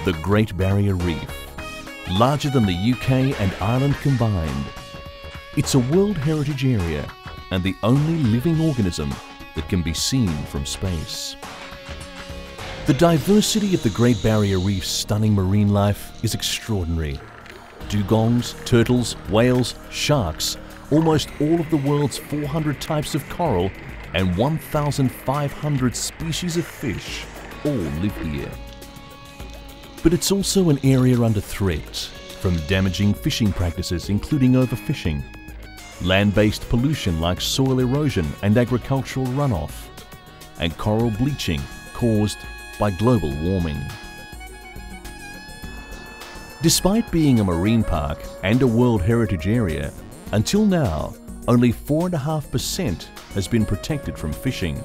The Great Barrier Reef, larger than the UK and Ireland combined. It's a World Heritage Area and the only living organism that can be seen from space. The diversity of the Great Barrier Reef's stunning marine life is extraordinary. Dugongs, turtles, whales, sharks, almost all of the world's 400 types of coral and 1,500 species of fish all live here. But it's also an area under threat from damaging fishing practices including overfishing, land-based pollution like soil erosion and agricultural runoff, and coral bleaching caused by global warming. Despite being a marine park and a World Heritage Area, until now only 4.5% has been protected from fishing.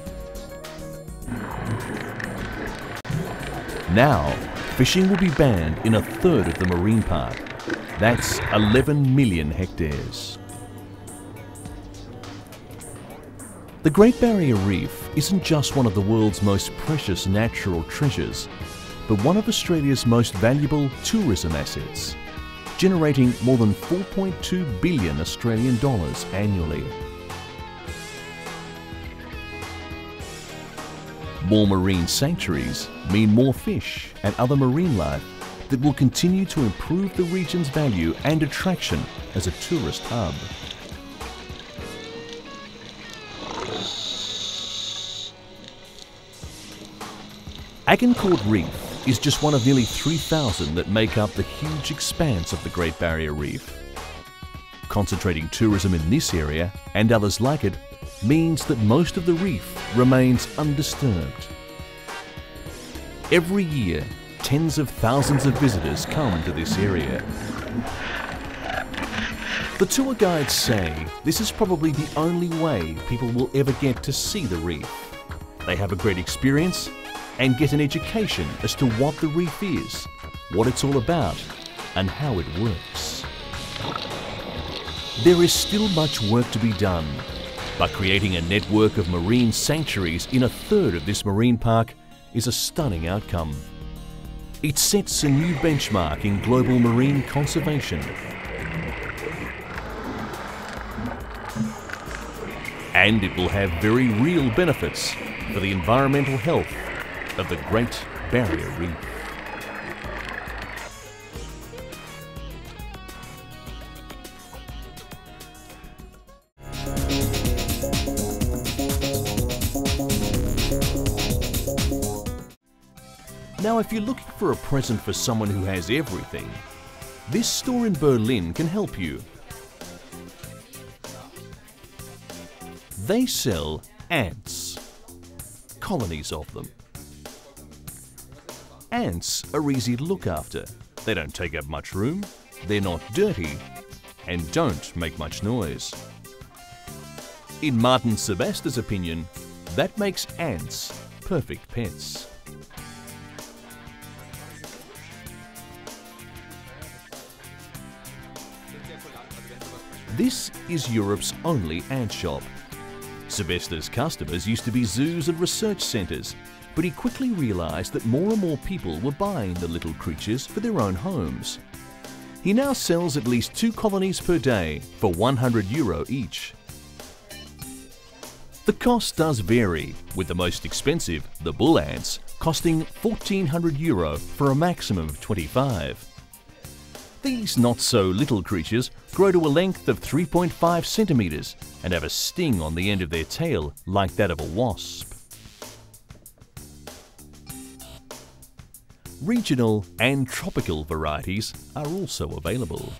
Now, fishing will be banned in 1/3 of the marine park. That's 11 million hectares. The Great Barrier Reef isn't just one of the world's most precious natural treasures, but one of Australia's most valuable tourism assets, generating more than 4.2 billion Australian dollars annually. More marine sanctuaries mean more fish and other marine life that will continue to improve the region's value and attraction as a tourist hub. Agincourt Reef is just one of nearly 3,000 that make up the huge expanse of the Great Barrier Reef. Concentrating tourism in this area and others like it means that most of the reef remains undisturbed. Every year, tens of thousands of visitors come to this area. The tour guides say this is probably the only way people will ever get to see the reef. They have a great experience and get an education as to what the reef is, what it's all about, and how it works. There is still much work to be done, but creating a network of marine sanctuaries in 1/3 of this marine park is a stunning outcome. It sets a new benchmark in global marine conservation. And it will have very real benefits for the environmental health of the Great Barrier Reef. Now, if you're looking for a present for someone who has everything, this store in Berlin can help you. They sell ants, colonies of them. Ants are easy to look after. They don't take up much room, they're not dirty, and don't make much noise. In Martin Sebastia's opinion, that makes ants perfect pets. This is Europe's only ant shop. Sebastia's customers used to be zoos and research centres, but he quickly realised that more and more people were buying the little creatures for their own homes. He now sells at least 2 colonies per day for €100 each. The cost does vary, with the most expensive, the bull ants, costing €1,400 for a maximum of 25. These not-so-little creatures grow to a length of 3.5 centimetres and have a sting on the end of their tail like that of a wasp. Regional and tropical varieties are also available.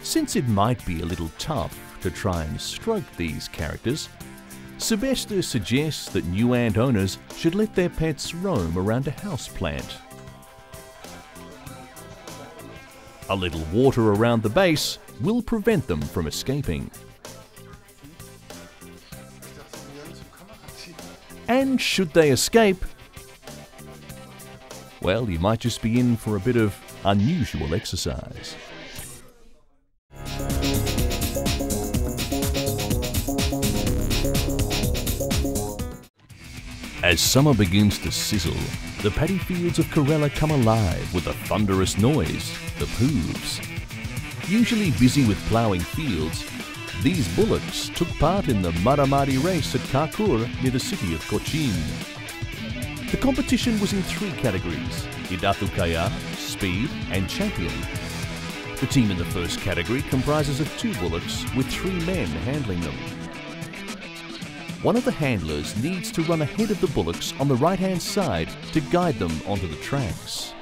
Since it might be a little tough to try and stroke these characters, Sebastia suggests that new ant owners should let their pets roam around a houseplant. A little water around the base will prevent them from escaping. And should they escape, well, you might just be in for a bit of unusual exercise. As summer begins to sizzle, the paddy fields of Corella come alive with a thunderous noise, the hooves. Usually busy with ploughing fields, these bullocks took part in the Maramari race at Kakur near the city of Cochin. The competition was in 3 categories: Idatu Kaya, Speed and Champion. The team in the first category comprises of 2 bullocks with 3 men handling them. One of the handlers needs to run ahead of the bullocks on the right-hand side to guide them onto the tracks.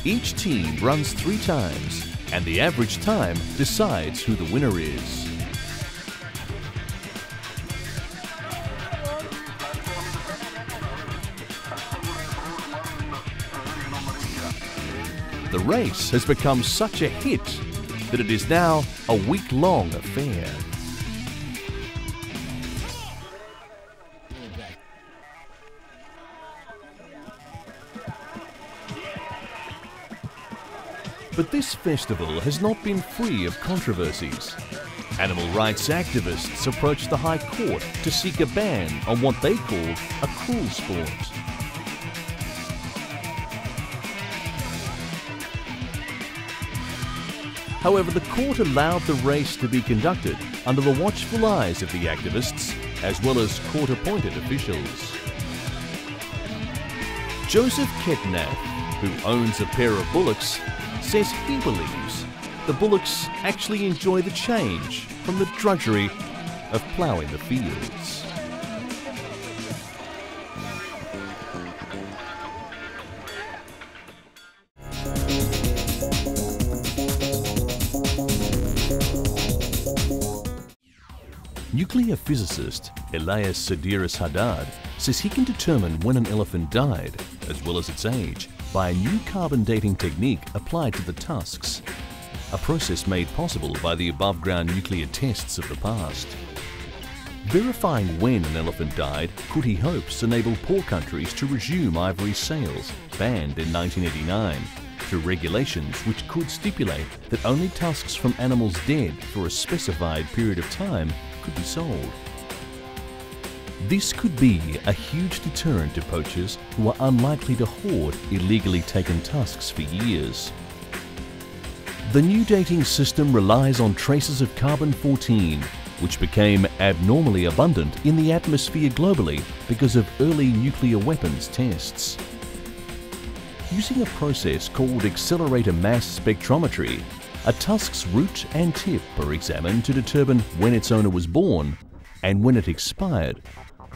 Each team runs 3 times, and the average time decides who the winner is. The race has become such a hit that it is now a week-long affair. But this festival has not been free of controversies. Animal rights activists approached the High Court to seek a ban on what they called a cruel sport. However, the court allowed the race to be conducted under the watchful eyes of the activists as well as court-appointed officials. Joseph Ketnath, who owns a pair of bullocks, says he believes the bullocks actually enjoy the change from the drudgery of ploughing the fields. Nuclear physicist Elias Sadiris Haddad says he can determine when an elephant died, as well as its age, by a new carbon dating technique applied to the tusks, a process made possible by the above-ground nuclear tests of the past. Verifying when an elephant died could, he hopes, enable poor countries to resume ivory sales, banned in 1989, through regulations which could stipulate that only tusks from animals dead for a specified period of time could be sold. This could be a huge deterrent to poachers who are unlikely to hoard illegally taken tusks for years. The new dating system relies on traces of carbon-14, which became abnormally abundant in the atmosphere globally because of early nuclear weapons tests. Using a process called accelerator mass spectrometry, a tusk's root and tip are examined to determine when its owner was born and when it expired,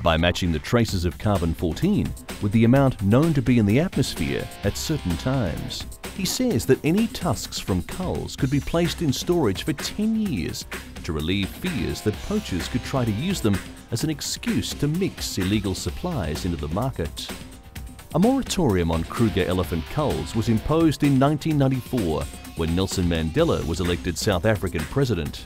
by matching the traces of carbon-14 with the amount known to be in the atmosphere at certain times. He says that any tusks from culls could be placed in storage for 10 years to relieve fears that poachers could try to use them as an excuse to mix illegal supplies into the market. A moratorium on Kruger elephant culls was imposed in 1994 when Nelson Mandela was elected South African president.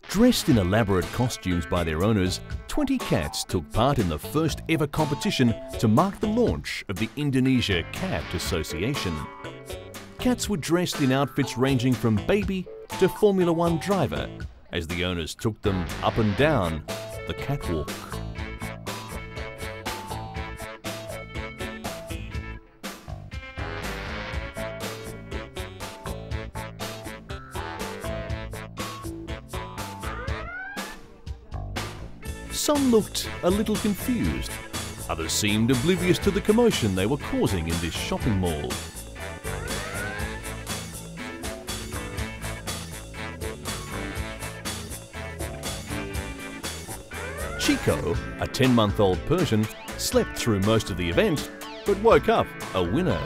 Dressed in elaborate costumes by their owners, 20 cats took part in the first ever competition to mark the launch of the Indonesia Cat Association. Cats were dressed in outfits ranging from baby to Formula One driver, as the owners took them up and down the catwalk. Some looked a little confused. Others seemed oblivious to the commotion they were causing in this shopping mall. Chico, a 10-month-old Persian, slept through most of the event, but woke up a winner.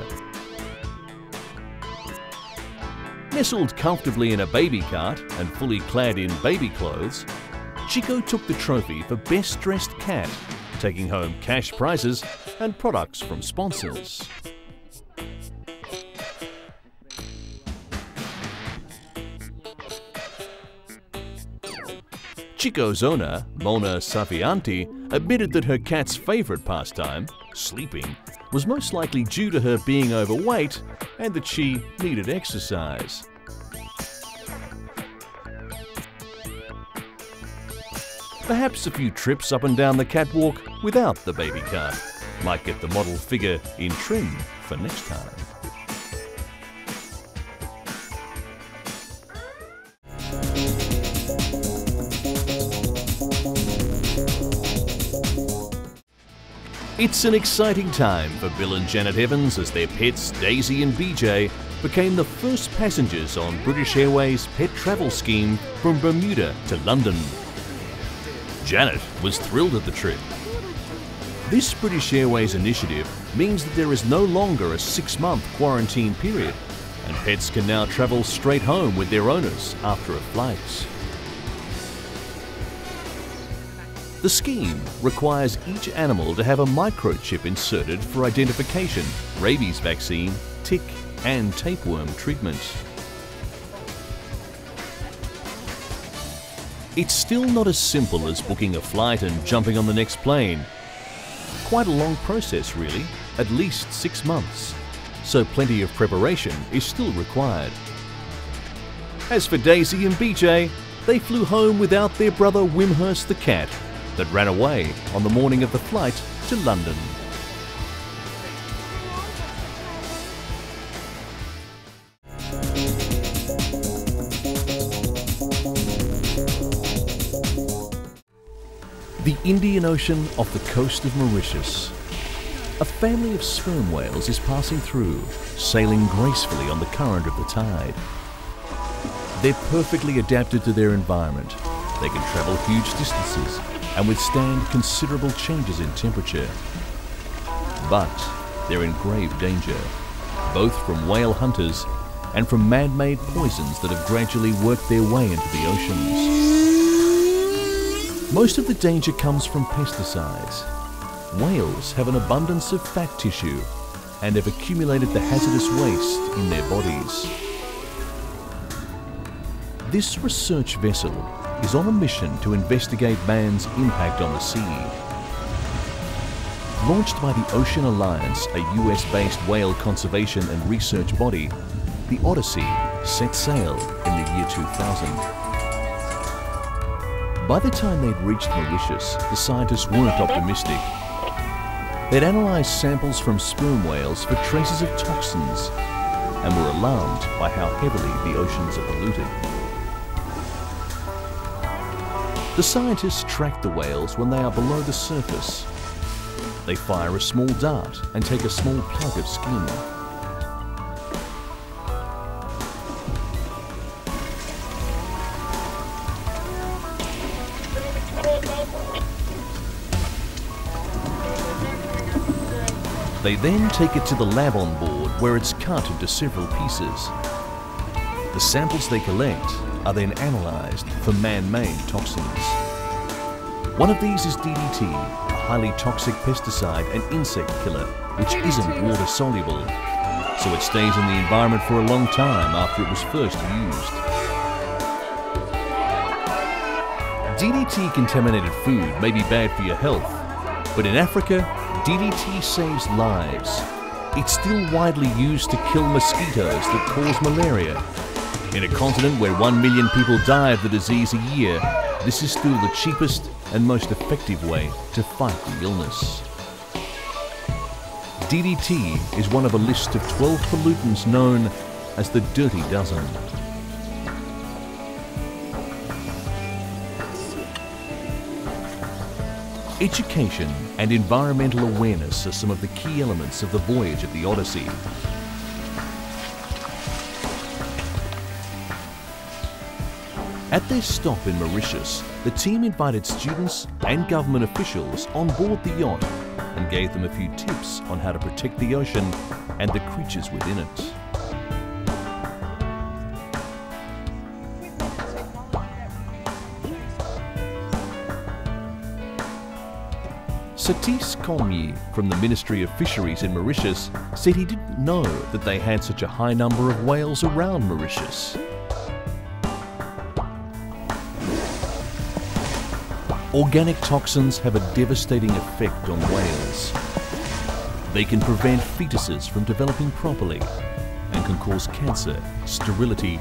Nestled comfortably in a baby cart and fully clad in baby clothes, Chico took the trophy for Best Dressed Cat, taking home cash prizes and products from sponsors. Chico's owner, Mona Savianti, admitted that her cat's favourite pastime, sleeping, was most likely due to her being overweight and that she needed exercise. Perhaps a few trips up and down the catwalk without the baby cart might get the model figure in trim for next time. It's an exciting time for Bill and Janet Evans as their pets Daisy and BJ became the first passengers on British Airways' pet travel scheme from Bermuda to London. Janet was thrilled at the trip. This British Airways initiative means that there is no longer a 6-month quarantine period, and pets can now travel straight home with their owners after a flight. The scheme requires each animal to have a microchip inserted for identification, rabies vaccine, tick and tapeworm treatment. It's still not as simple as booking a flight and jumping on the next plane. Quite a long process really, at least 6 months, so plenty of preparation is still required. As for Daisy and BJ, they flew home without their brother Wimhurst the cat, that ran away on the morning of the flight to London. The Indian Ocean off the coast of Mauritius. A family of sperm whales is passing through, sailing gracefully on the current of the tide. They're perfectly adapted to their environment. They can travel huge distances and withstand considerable changes in temperature. But they're in grave danger, both from whale hunters and from man-made poisons that have gradually worked their way into the oceans. Most of the danger comes from pesticides. Whales have an abundance of fat tissue and have accumulated the hazardous waste in their bodies. This research vessel is on a mission to investigate man's impact on the sea. Launched by the Ocean Alliance, a US-based whale conservation and research body, the Odyssey set sail in the year 2000. By the time they'd reached Mauritius, the scientists weren't optimistic. They'd analysed samples from sperm whales for traces of toxins and were alarmed by how heavily the oceans are polluted. The scientists track the whales when they are below the surface. They fire a small dart and take a small plug of skin. They then take it to the lab on board where it's cut into several pieces. The samples they collect are then analysed for man-made toxins. One of these is DDT, a highly toxic pesticide and insect killer which isn't water soluble, so it stays in the environment for a long time after it was first used. DDT contaminated food may be bad for your health, but in Africa, DDT saves lives. It's still widely used to kill mosquitoes that cause malaria. In a continent where 1 million people die of the disease a year, this is still the cheapest and most effective way to fight the illness. DDT is one of a list of 12 pollutants known as the Dirty Dozen. Education and environmental awareness are some of the key elements of the voyage of the Odyssey. At their stop in Mauritius, the team invited students and government officials on board the yacht and gave them a few tips on how to protect the ocean and the creatures within it. Satis Komyi from the Ministry of Fisheries in Mauritius said he didn't know that they had such a high number of whales around Mauritius. Organic toxins have a devastating effect on whales. They can prevent fetuses from developing properly and can cause cancer, sterility,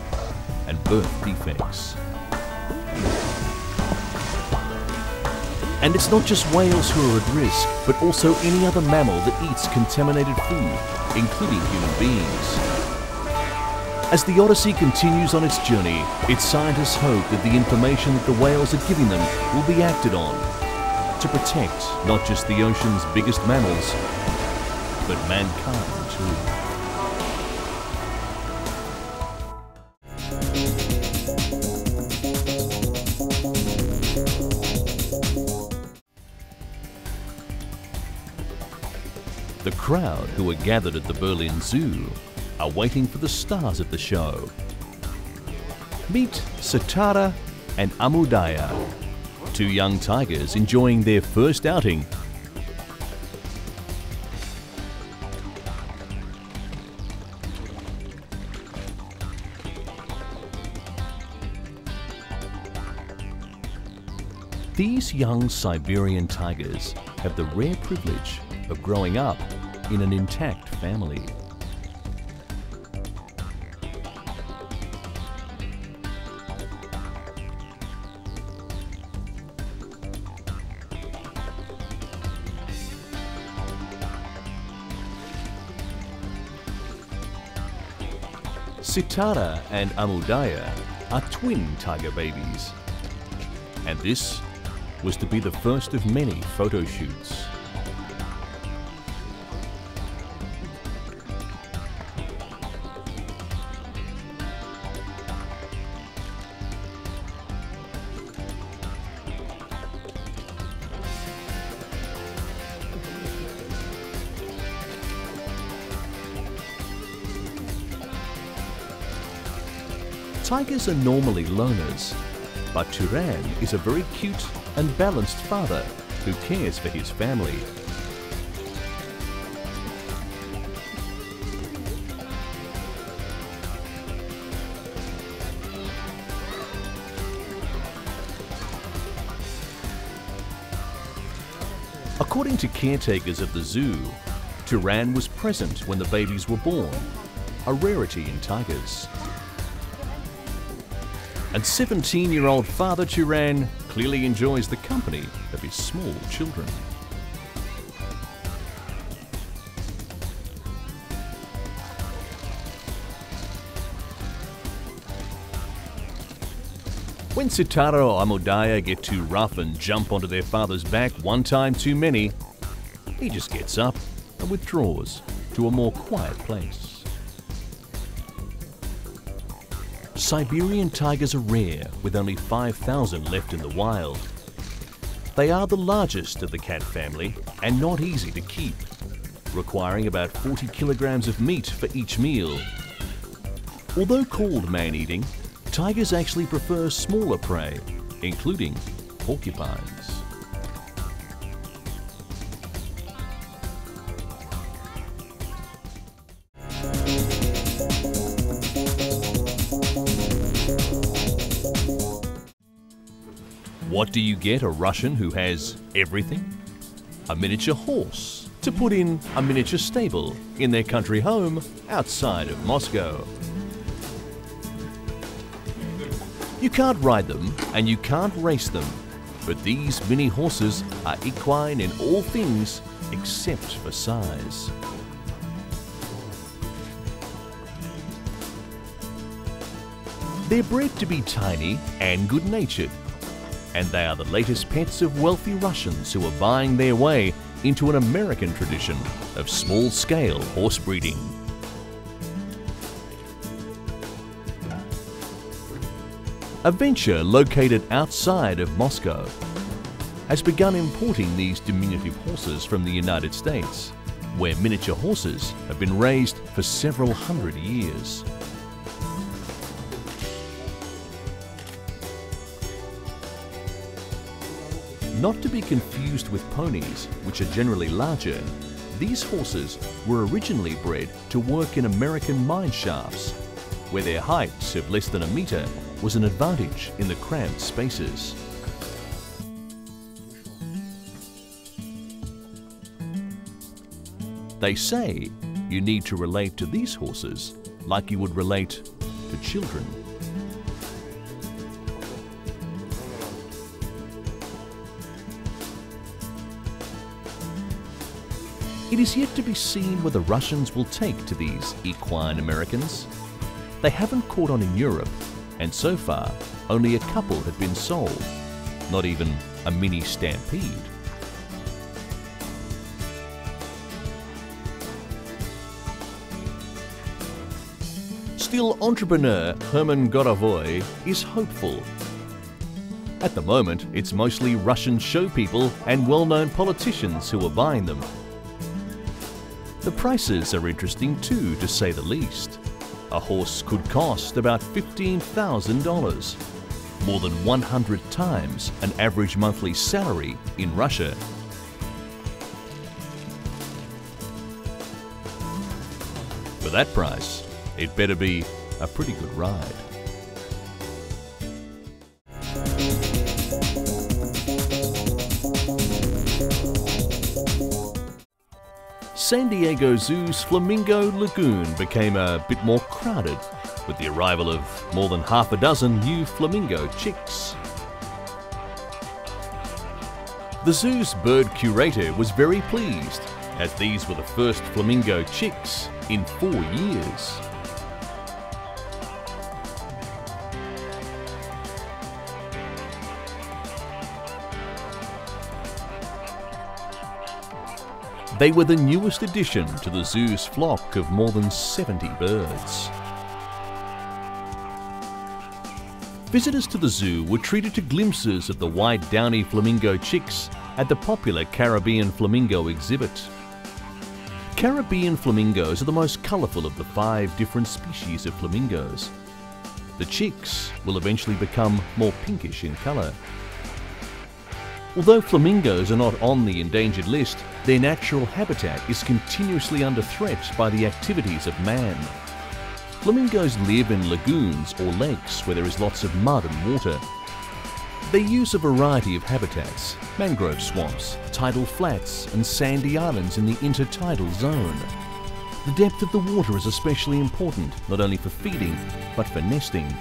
and birth defects. And it's not just whales who are at risk, but also any other mammal that eats contaminated food, including human beings. As the Odyssey continues on its journey, its scientists hope that the information that the whales are giving them will be acted on to protect not just the ocean's biggest mammals, but mankind too. The crowd who are gathered at the Berlin Zoo are waiting for the stars of the show. Meet Sitara and Amudaya, two young tigers enjoying their first outing. These young Siberian tigers have the rare privilege of growing up in an intact family. Sitara and Amudaya are twin tiger babies, and this was to be the first of many photo shoots. Tigers are normally loners, but Turan is a very cute and balanced father who cares for his family. According to caretakers of the zoo, Turan was present when the babies were born, a rarity in tigers. And 17-year-old Father Turan clearly enjoys the company of his small children. When Sitara or Amudaya get too rough and jump onto their father's back one time too many, he just gets up and withdraws to a more quiet place. Siberian tigers are rare, with only 5,000 left in the wild. They are the largest of the cat family and not easy to keep, requiring about 40 kilograms of meat for each meal. Although called man-eating, tigers actually prefer smaller prey, including porcupines. What do you get a Russian who has everything? A miniature horse to put in a miniature stable in their country home outside of Moscow. You can't ride them and you can't race them, but these mini horses are equine in all things except for size. They're bred to be tiny and good-natured, and they are the latest pets of wealthy Russians who are buying their way into an American tradition of small-scale horse breeding. A venture located outside of Moscow has begun importing these diminutive horses from the United States, where miniature horses have been raised for several hundred years. Not to be confused with ponies, which are generally larger, these horses were originally bred to work in American mine shafts, where their heights of less than a metre was an advantage in the cramped spaces. They say you need to relate to these horses like you would relate to children. It is yet to be seen where the Russians will take to these equine Americans. They haven't caught on in Europe, and so far only a couple have been sold, not even a mini stampede. Still, entrepreneur Herman Gorovoy is hopeful. At the moment, it's mostly Russian show people and well-known politicians who are buying them. The prices are interesting too, to say the least. A horse could cost about $15,000, more than 100 times an average monthly salary in Russia. For that price, it better be a pretty good ride. San Diego Zoo's Flamingo Lagoon became a bit more crowded with the arrival of more than half a dozen new flamingo chicks. The zoo's bird curator was very pleased, as these were the first flamingo chicks in 4 years. They were the newest addition to the zoo's flock of more than 70 birds. Visitors to the zoo were treated to glimpses of the white downy flamingo chicks at the popular Caribbean flamingo exhibit. Caribbean flamingos are the most colourful of the 5 different species of flamingos. The chicks will eventually become more pinkish in colour. Although flamingos are not on the endangered list, their natural habitat is continuously under threat by the activities of man. Flamingos live in lagoons or lakes where there is lots of mud and water. They use a variety of habitats: mangrove swamps, tidal flats, and sandy islands in the intertidal zone. The depth of the water is especially important, not only for feeding, but for nesting.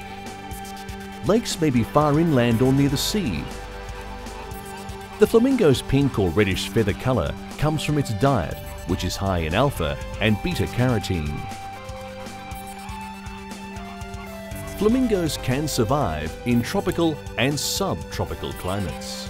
Lakes may be far inland or near the sea. The flamingo's pink or reddish feather colour comes from its diet, which is high in alpha and beta-carotene. Flamingos can survive in tropical and subtropical climates.